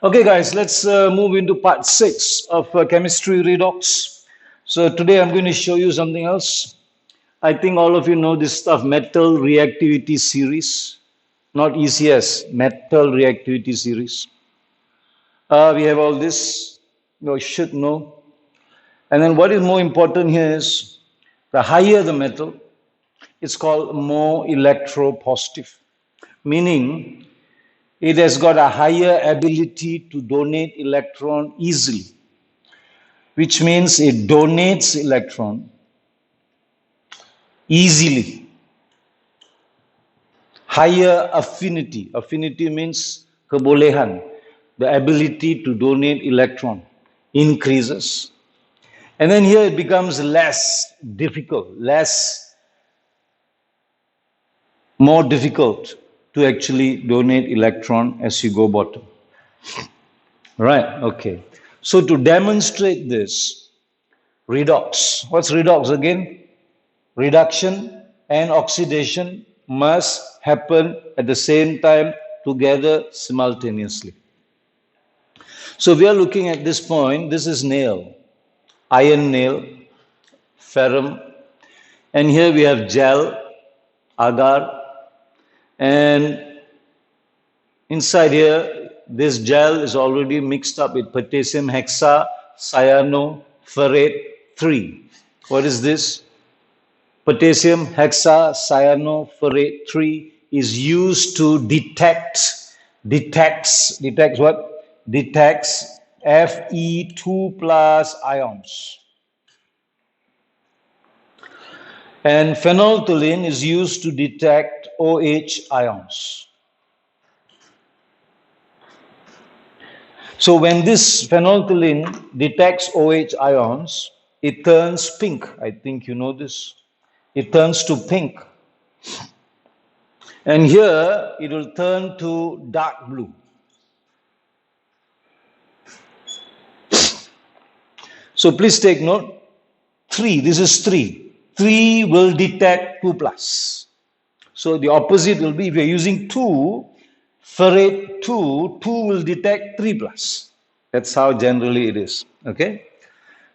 Okay, guys, let's move into part six of chemistry redox. So today I'm going to show you something else. I think all of you know this stuff, metal reactivity series, not ECS, metal reactivity series. We have all this, you should know. And then what is more important here is the higher the metal, it's called more electropositive, meaning it has got a higher ability to donate electron easily, which means it donates electron easily. Higher affinity. Affinity means kebolehan. The ability to donate electron increases. And then here it becomes less difficult, more difficult to actually donate electron as you go bottom. Right, okay. So to demonstrate this, redox. What's redox again? Reduction and oxidation must happen at the same time together simultaneously. So we are looking at this point. This is nail, iron nail, ferrum, and here we have gel, agar, and inside here this gel is already mixed up with potassium hexacyanoferrate 3. What is this? Potassium hexacyanoferrate 3 is used to detects what? Detects Fe2 plus ions. And phenolphthalein is used to detect OH ions. So when this phenolphthalein detects OH ions, it turns pink. I think you know this. It turns to pink. And here it will turn to dark blue. So please take note. 3, this is 3. 3 will detect 2 plus. So the opposite will be, if you're using 2, ferrate 2, 2 will detect 3 plus. That's how generally it is. Okay?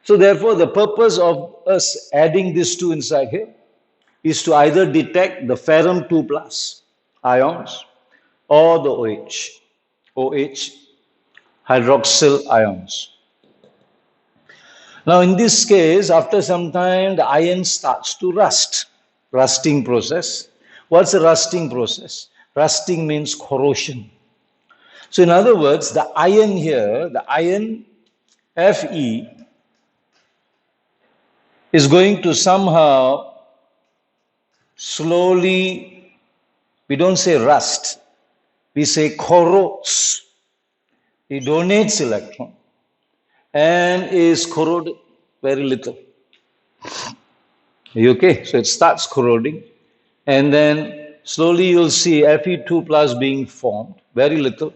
So therefore, the purpose of us adding this 2 inside here is to either detect the ferrum 2 plus ions or the OH hydroxyl ions. Now in this case, after some time, the iron starts to rust. Rusting process. What's a rusting process? Rusting means corrosion. So in other words, the iron here, the iron Fe is going to somehow slowly, we don't say rust, we say corrodes. It donates electron and is corroded very little. Are you okay? So it starts corroding and then slowly you'll see Fe2 plus being formed, very little.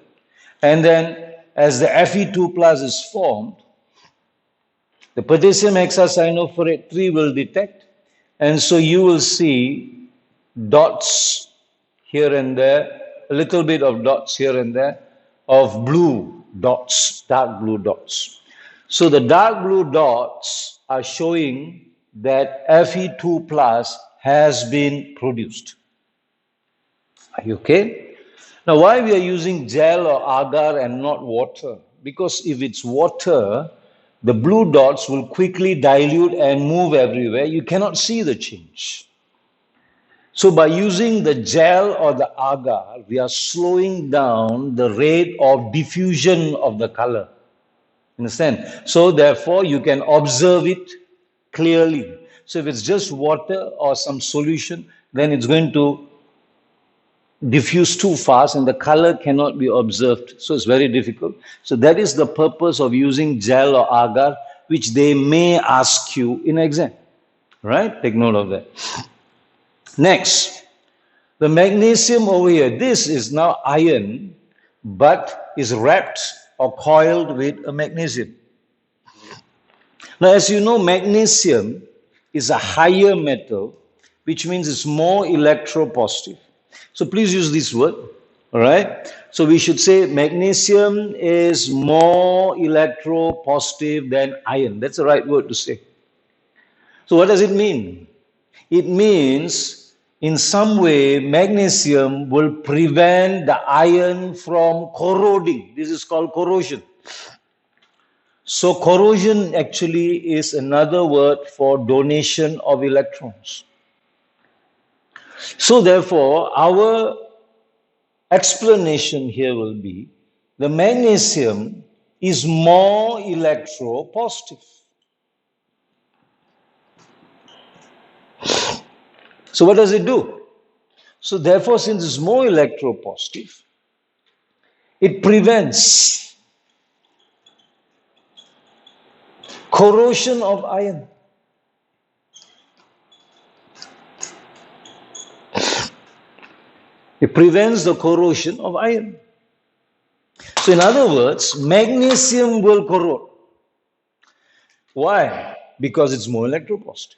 And then as the Fe2 plus is formed, the potassium hexacyanoferrate 3 will detect, and so you will see dots here and there, a little bit of dots here and there, of blue dots, dark blue dots. So the dark blue dots are showing that Fe2 plus has been produced. Are you okay? Now, why we are using gel or agar and not water? Because if it's water, the blue dots will quickly dilute and move everywhere. You cannot see the change. So by using the gel or the agar, we are slowing down the rate of diffusion of the color. Understand? So therefore, you can observe it clearly. So if it's just water or some solution, then it's going to diffuse too fast and the color cannot be observed. So it's very difficult. So that is the purpose of using gel or agar, which they may ask you in exam. Right? Take note of that. Next, the magnesium over here. This is now iron, but is wrapped or coiled with a magnesium. Now, as you know, magnesium is a higher metal, which means it's more electropositive. So please use this word. All right. So we should say magnesium is more electropositive than iron. That's the right word to say. So what does it mean? It means in some way magnesium will prevent the iron from corroding. This is called corrosion. So corrosion actually is another word for donation of electrons. So therefore, our explanation here will be the magnesium is more electropositive. So what does it do? So therefore, since it's more electropositive, it prevents corrosion of iron. It prevents the corrosion of iron. So in other words, magnesium will corrode. Why? Because it's more electropositive.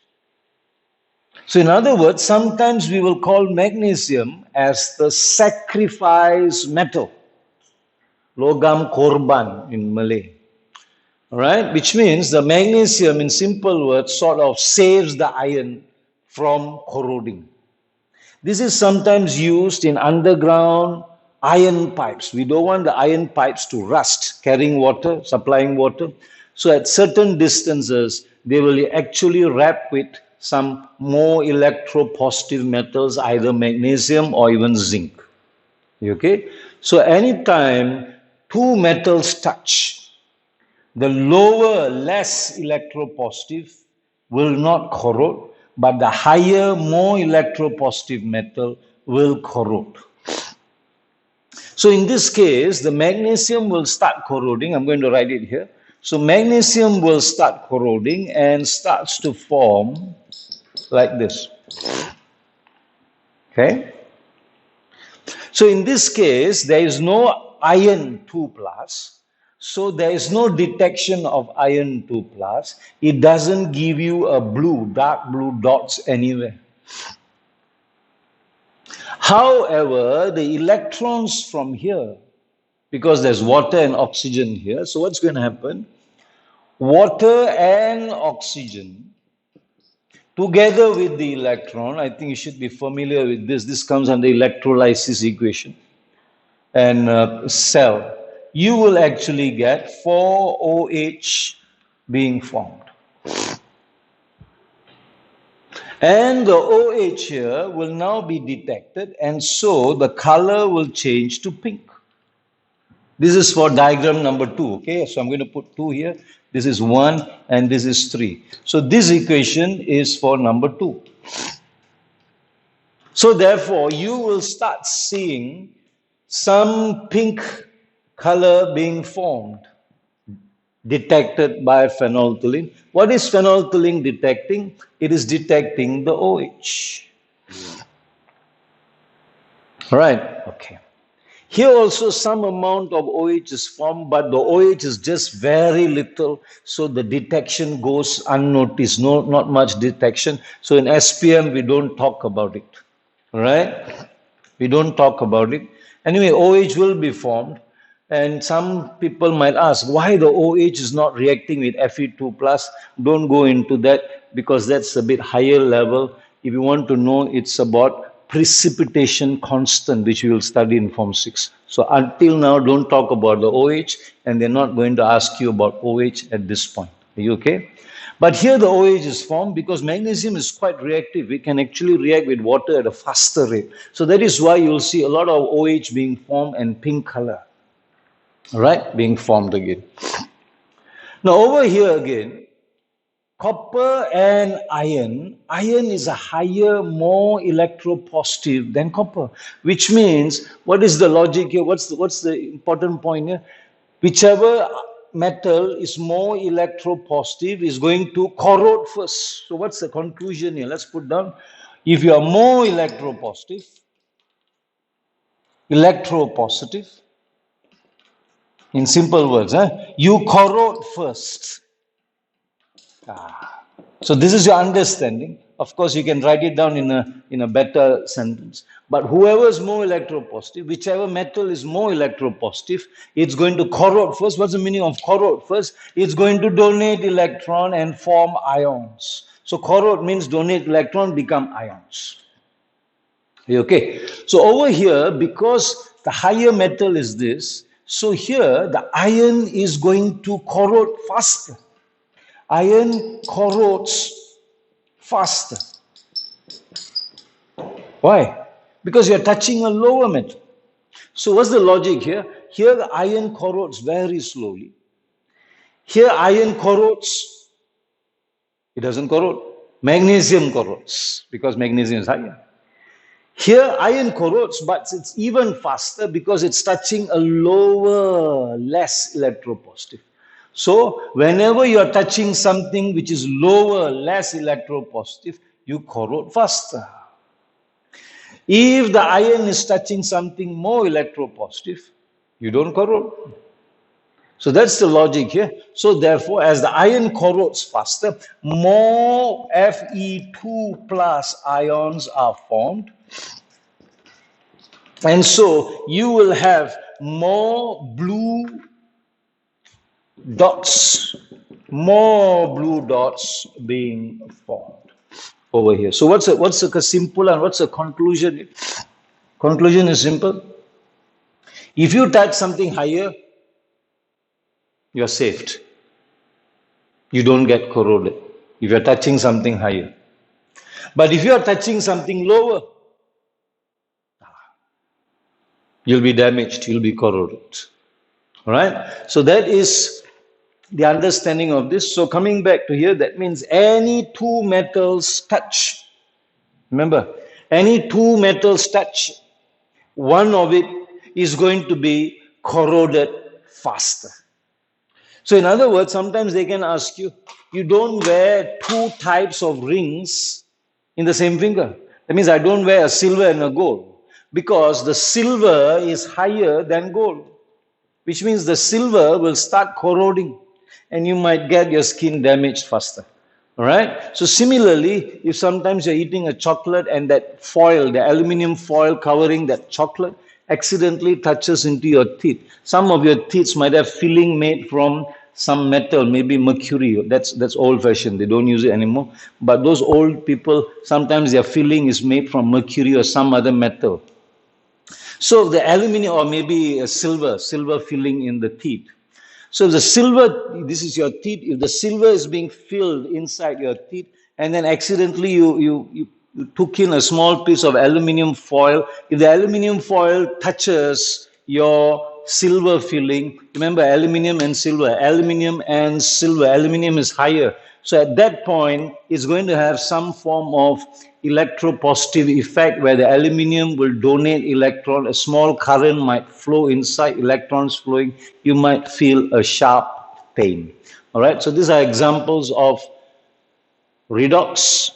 So in other words, sometimes we will call magnesium as the sacrifice metal. Logam korban in Malay. All right, which means the magnesium, in simple words, sort of saves the iron from corroding. This is sometimes used in underground iron pipes. We don't want the iron pipes to rust, carrying water, supplying water. So at certain distances, they will actually wrap with some more electropositive metals, either magnesium or even zinc. Okay? So anytime two metals touch, the lower, less electropositive will not corrode, but the higher, more electropositive metal will corrode. So in this case, the magnesium will start corroding. I'm going to write it here. So magnesium will start corroding and starts to form like this. Okay? So in this case, there is no iron 2 plus. So there is no detection of iron 2 plus. It doesn't give you a blue, dark blue dots anywhere. However, the electrons from here, because there's water and oxygen here, so what's going to happen? Water and oxygen together with the electron, I think you should be familiar with this. This comes under electrolysis equation and cell. You will actually get 4OH being formed. And the OH here will now be detected, and so the color will change to pink. This is for diagram number 2, okay? So I'm going to put 2 here. This is 1 and this is 3. So this equation is for number 2. So therefore, you will start seeing some pink color being formed, detected by phenolphthalein. What is phenolphthalein detecting? It is detecting the OH. Right, okay. Here also some amount of OH is formed, but the OH is just very little, so the detection goes unnoticed, not much detection. So in SPM, we don't talk about it, right? We don't talk about it. Anyway, OH will be formed, and some people might ask, why the OH is not reacting with Fe2+. Don't go into that, because that's a bit higher level. If you want to know, it's about precipitation constant, which we will study in Form 6. So until now, don't talk about the OH, and they're not going to ask you about OH at this point. Are you okay? But here the OH is formed because magnesium is quite reactive. It can actually react with water at a faster rate. So that is why you'll see a lot of OH being formed and pink color, right, being formed again. Now over here again, copper and iron is a higher, more electropositive than copper, which means, what is the logic here? What's the important point here? Whichever metal is more electropositive is going to corrode first. So what's the conclusion here? Let's put down, if you are more electropositive, in simple words, you corrode first. So this is your understanding Of course, you can write it down in a better sentence. But whoever is more electropositive, whichever metal is more electropositive, it's going to corrode first. What's the meaning of corrode first? It's going to donate electron and form ions. So corrode means donate electron, become ions. Okay. So over here, because the higher metal is this, so here the iron is going to corrode faster. Iron corrodes faster. Why? Because you're touching a lower metal. So what's the logic here? Here the iron corrodes very slowly. Here iron corrodes. It doesn't corrode. Magnesium corrodes because magnesium is higher. Here iron corrodes, but it's even faster because it's touching a lower, less electropositive. So whenever you're touching something which is lower, less electropositive, you corrode faster. If the iron is touching something more electropositive, you don't corrode. So that's the logic here. So therefore, as the iron corrodes faster, more Fe2 plus ions are formed. And so you will have more blue dots being formed over here. So what's a simple and what's the conclusion? Conclusion is simple. If you touch something higher, you're saved. You don't get corroded if you're touching something higher. But if you're touching something lower, you'll be damaged, you'll be corroded. All right? So that is the understanding of this. So coming back to here, that means any two metals touch. Remember, any two metals touch, one of it is going to be corroded faster. So in other words, sometimes they can ask you, you don't wear two types of rings in the same finger. That means I don't wear a silver and a gold because the silver is higher than gold, which means the silver will start corroding and you might get your skin damaged faster. All right? So similarly, if sometimes you're eating a chocolate and that foil, the aluminum foil covering that chocolate, accidentally touches into your teeth. Some of your teeth might have filling made from some metal, maybe mercury. That's old-fashioned. They don't use it anymore. But those old people, sometimes their filling is made from mercury or some other metal. So the aluminum or maybe a silver filling in the teeth. So the silver, this is your teeth. If the silver is being filled inside your teeth, and then accidentally you took in a small piece of aluminum foil. If the aluminum foil touches your silver filling, remember aluminum and silver, aluminum is higher. So at that point, it's going to have some form of electropositive effect where the aluminum will donate electron. A small current might flow inside, electrons flowing. You might feel a sharp pain. All right, so these are examples of redox,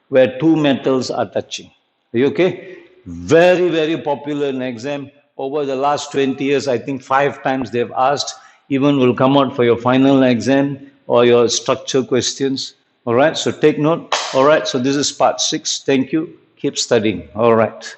where two metals are touching. Are you okay? Very, very popular in exam. Over the last 20 years, I think 5 times they've asked. Even will come out for your final exam or your structure questions. All right, so take note. All right, so this is part 6. Thank you. Keep studying. All right.